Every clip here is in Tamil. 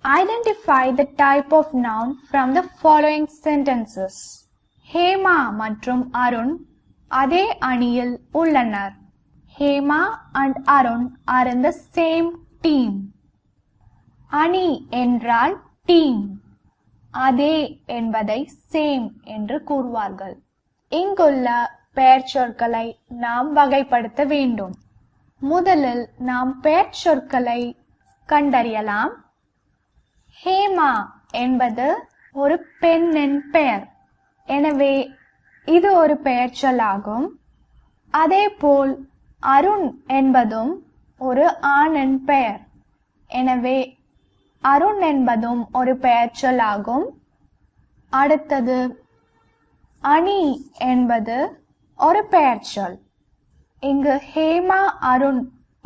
Identify the type of noun from the following sentences. Hema மற்றும் அருண் அதே அணியில் உள்ளனர். Hema and Arun are in the same team. அணி என்றால் டீம். அதே என்பதை சேம் என்று கூறுவார்கள். இங்குள்ள பெயர்ச்சொற்களை நாம் வகைப்படுத்த வேண்டும். முதலில் நாம் பெயர்ச்சொற்களை கண்டறியலாம். ஹேமா என்பது ஒரு பெண்ணின் பெயர். எனவே இது ஒரு பெயர்ச்சொல்லாகும். அதேபோல் அருண் என்பதும் ஒரு ஆணின் பெயர். எனவே அருண் என்பதும் ஒரு பெயர்ச்சொல்லாகும். அடுத்தது அணி என்பது ஒரு பெயர்ச்சொல். இங்கு ஹேமா, அருண்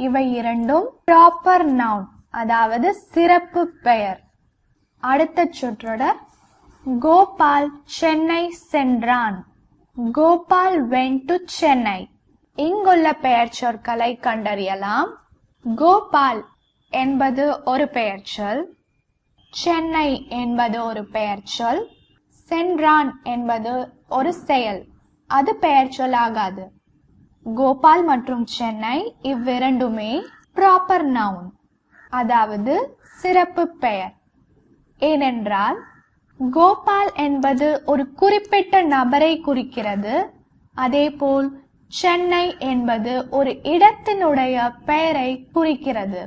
இவை இரண்டும் ப்ராப்பர் நவுன், அதாவது சிறப்பு பெயர். அடுத்த சொற்றொடர் கோபால் சென்னை சென்றான். Gopal went to Chennai. இங்குள்ள பெயர்ச்சொற்களை கண்டறியலாம். கோபால் என்பது ஒரு பெயர்ச்சொல். சென்னை என்பது ஒரு பெயர்ச்சொல். சென்றான் என்பது ஒரு செயல், அது பெயர்ச்சொல் ஆகாது. கோபால் மற்றும் சென்னை இவ்விரண்டுமே ப்ராப்பர் நவுன், அதாவது சிறப்பு பெயர். ஏனென்றால் கோபால் என்பது ஒரு குறிப்பிட்ட நபரை குறிக்கிறது. அதேபோல் சென்னை என்பது ஒரு இடத்தினுடைய பெயரை குறிக்கிறது.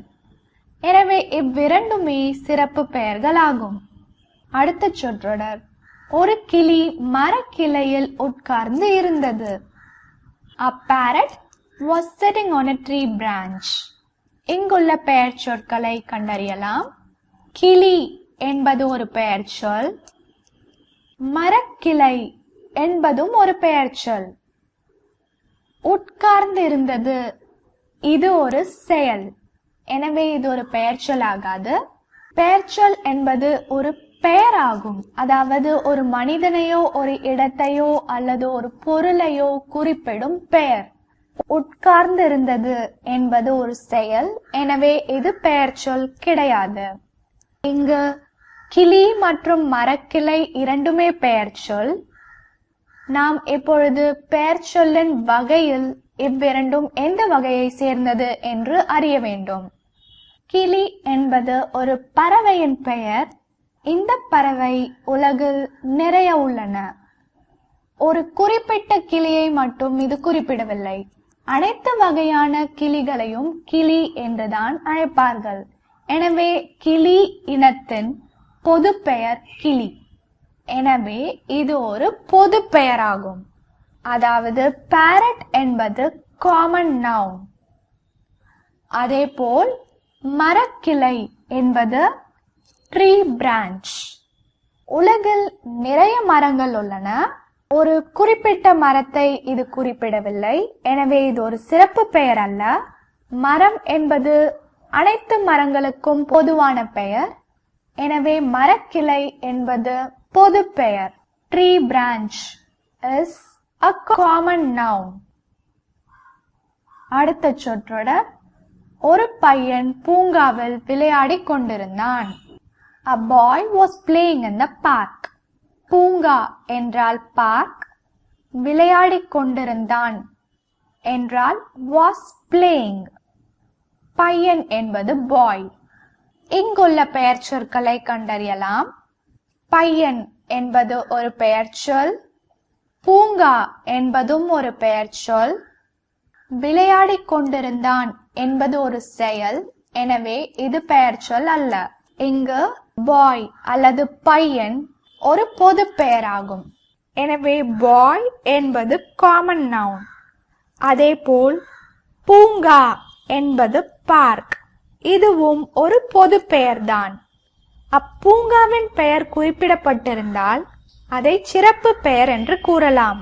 எனவே இவ்விரண்டுமே சிறப்பு பெயர்கள் ஆகும். அடுத்த சொற்றொடர் ஒரு கிளி மரக்கிளையில் உட்கார்ந்து இருந்தது. A parrot was sitting on a tree branch. இங்குள்ள பெயர் சொற்களை கண்டறியலாம். கிளி என்பது ஒரு பெயர்ச்சொல். மரக்கிளை என்பதும் ஒரு பெயர்ச்சொல். உட்கார்ந்து இருந்தது இது ஒரு செயல். எனவே இது ஒரு பெயர்ச்சொல் ஆகாது. பெயர்ச்சொல் என்பது ஒரு பெயராகும். அதாவது ஒரு மனிதனையோ ஒரு இடத்தையோ அல்லது ஒரு பொருளையோ குறிப்பிடும் பெயர். உட்கார்ந்து இருந்தது என்பது ஒரு செயல். எனவே இது பெயர்ச்சொல் கிடையாது. இங்கு கிளி மற்றும் மரக்கிளை இரண்டுமே பெயர்ச்சொல். நாம் இப்பொழுது பெயர்ச்சொல்லின் வகையில் இவ்விரண்டும் எந்த வகையை சேர்ந்தது என்று அறிய வேண்டும். கிளி என்பது ஒரு பறவையின் பெயர். இந்த பறவை உலகில் நிறைய உள்ளன. ஒரு குறிப்பிட்ட கிளியை மட்டும் இது குறிப்பிடவில்லை. அனைத்து வகையான கிளிகளையும் கிளி என்றுதான் அழைப்பார்கள். எனவே கிளி இனத்தின் பொது பெயர் கிளி. எனவே இது ஒரு பொது பெயராகும். அதாவது parrot என்பது காமன் நவுன். அதேபோல் மரக்கிளை என்பது ட்ரீ பிரான்ச். உலகில் நிறைய மரங்கள் உள்ளன. ஒரு குறிப்பிட்ட மரத்தை இது குறிப்பிடவில்லை. எனவே இது ஒரு சிறப்பு பெயர் அல்ல. மரம் என்பது அனைத்து மரங்களுக்கும் பொதுவான பெயர். எனவே மரக்கிளை என்பது பொது பெயர். Tree branch is a common noun. அடுத்த சொற்றொடர் ஒரு பையன் பூங்காவில் விளையாடிக் கொண்டிருந்தான். A boy was playing in the park. பூங்கா என்றால் பார்க். விளையாடிக் கொண்டிருந்தான் என்றால் was playing. பையன் என்பது boy. இங்குள்ள பெயர் சொற்களை கண்டறியலாம். பையன் என்பது ஒரு பெயர்ச்சொல். பூங்கா என்பதும் ஒரு பெயர்ச்சொல். விளையாடிக் கொண்டிருந்தான் என்பது ஒரு செயல். எனவே இது பெயர்ச்சொல் அல்ல. இங்கு பாய் அல்லது பையன் ஒரு பொது பெயராகும். எனவே பாய் என்பது காமன் நவுன். அதேபோல் பூங்கா என்பது பார்க், இதுவும் ஒரு பொது பெயர்தான். அப்பூங்காவின் பெயர் குறிப்பிடப்பட்டிருந்தால் அதை சிறப்பு பெயர் என்று கூறலாம்.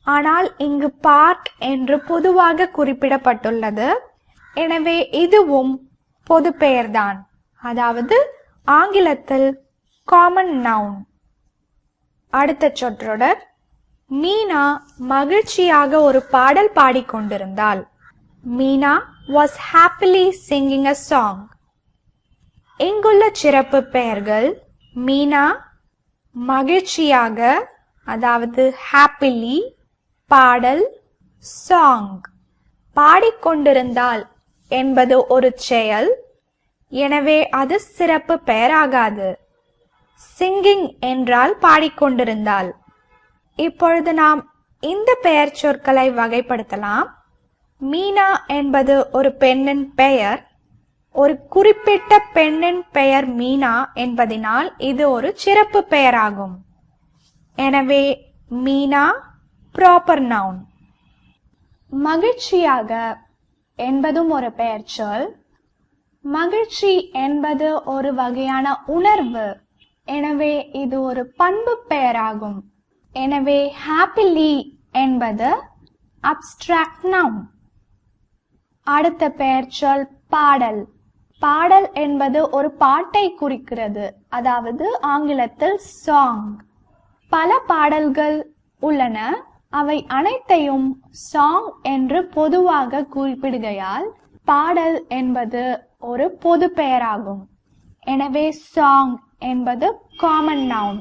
ஆனால் இங்கு பார்க் என்று பொதுவாக குறிப்பிடப்பட்டுள்ளது. எனவே இதுவும் பொது பெயர்தான், அதாவது ஆங்கிலத்தில் காமன் நவுன். அடுத்த சொற்றொடர் மீனா மகிழ்ச்சியாக ஒரு பாடல் பாடிக்கொண்டிருந்தாள். Meena was happily singing a song. இங்குள்ள சிறப்பு பெயர்கள் மீனா, மகிழ்ச்சியாக, அதாவது ஹாப்பிலி, பாடல், சாங். பாடிக்கொண்டிருந்தால் என்பது ஒரு செயல், எனவே அது சிறப்பு பெயராகாது. சிங்கிங் என்றால் பாடிக்கொண்டிருந்தால். இப்பொழுது நாம் இந்த பெயர் சொற்களை வகைப்படுத்தலாம். மீனா என்பது ஒரு பெண்ணின் பெயர். ஒரு குறிப்பிட்ட பெண்ணின் பெயர் மீனா என்பதினால் இது ஒரு சிறப்பு பெயராகும். எனவே மீனா ப்ராப்பர் நவுன். மகிழ்ச்சியாக என்பதும் ஒரு பெயர்ச்சொல். மகிழ்ச்சி என்பது ஒரு வகையான உணர்வு, எனவே இது ஒரு பண்பு பெயராகும். எனவே ஹாப்பிலி என்பது அப்ஸ்ட்ராக்ட் நவுன். அடுத்த பெயர்ச்சொல் பாடல். பாடல் என்பது ஒரு பாட்டை குறிக்கிறது, அதாவது ஆங்கிலத்தில் சாங். பல பாடல்கள் உள்ளன, அவை அனைத்தையும் சாங் என்று பொதுவாக குறிப்பிடுகையால் பாடல் என்பது ஒரு பொது பெயராகும். எனவே சாங் என்பது காமன் நவுன்.